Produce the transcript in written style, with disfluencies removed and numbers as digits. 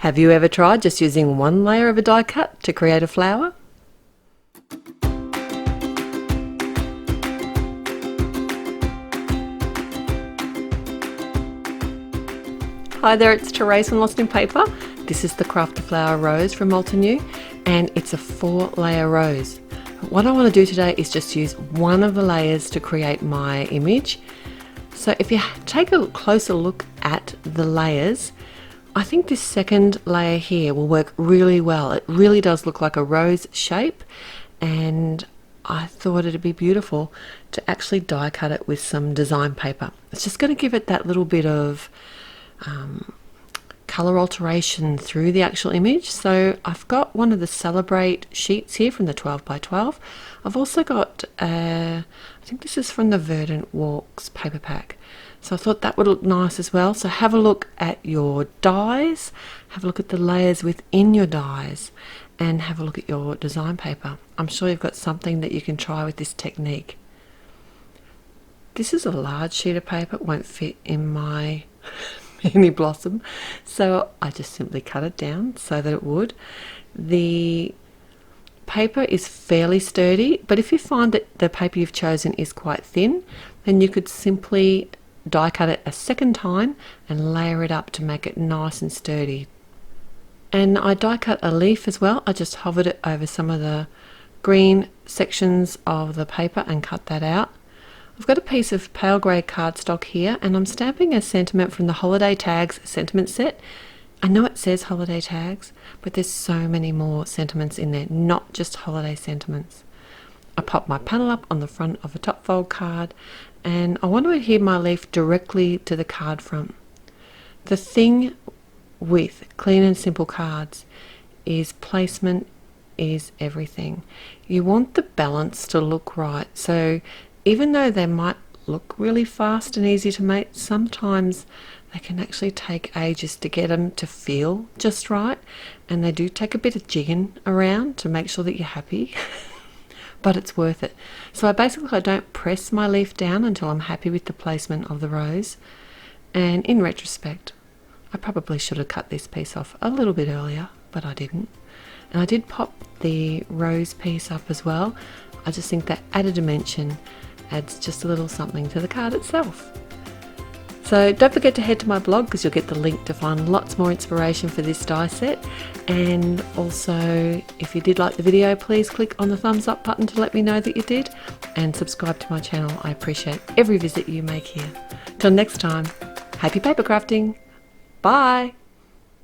Have you ever tried just using one layer of a die cut to create a flower? Hi there, it's Therese from Lostinpaper. This is the Craft a Flower rose from New, and it's a 4-layer rose. What I want to do today is just use one of the layers to create my image. So if you take a closer look at the layers, I think this second layer here will work really well. It really does look like a rose shape, and I thought it'd be beautiful to actually die cut it with some design paper. It's just going to give it that little bit of color alteration through the actual image. So I've got one of the Celebrate sheets here from the 12 by 12. I've also got I think this is from the Verdant Walks paper pack, so I thought that would look nice as well. So have a look at your dies, have a look at the layers within your dies, and have a look at your design paper. I'm sure you've got something that you can try with this technique. This is a large sheet of paper, it won't fit in my mini blossom, so I just simply cut it down so that it would. The paper is fairly sturdy, but if you find that the paper you've chosen is quite thin, then you could simply die cut it a second time and layer it up to make it nice and sturdy. And I die cut a leaf as well. I just hovered it over some of the green sections of the paper and cut that out. I've got a piece of pale grey cardstock here, and I'm stamping a sentiment from the Holiday Tags sentiment set. I know it says holiday tags, but there's so many more sentiments in there, not just holiday sentiments. I pop my panel up on the front of a top fold card, and I want to adhere my leaf directly to the card front. The thing with clean and simple cards is placement is everything. You want the balance to look right, so even though they might look really fast and easy to make, sometimes they can actually take ages to get them to feel just right, and they do take a bit of jigging around to make sure that you're happy. But it's worth it. So I don't press my leaf down until I'm happy with the placement of the rose. And in retrospect, I probably should have cut this piece off a little bit earlier, but I didn't. And I did pop the rose piece up as well. I just think that added dimension adds just a little something to the card itself. So don't forget to head to my blog, because you'll get the link to find lots more inspiration for this die set. And also, if you did like the video, please click on the thumbs up button to let me know that you did, and subscribe to my channel. I appreciate every visit you make here. Till next time, happy paper crafting. Bye.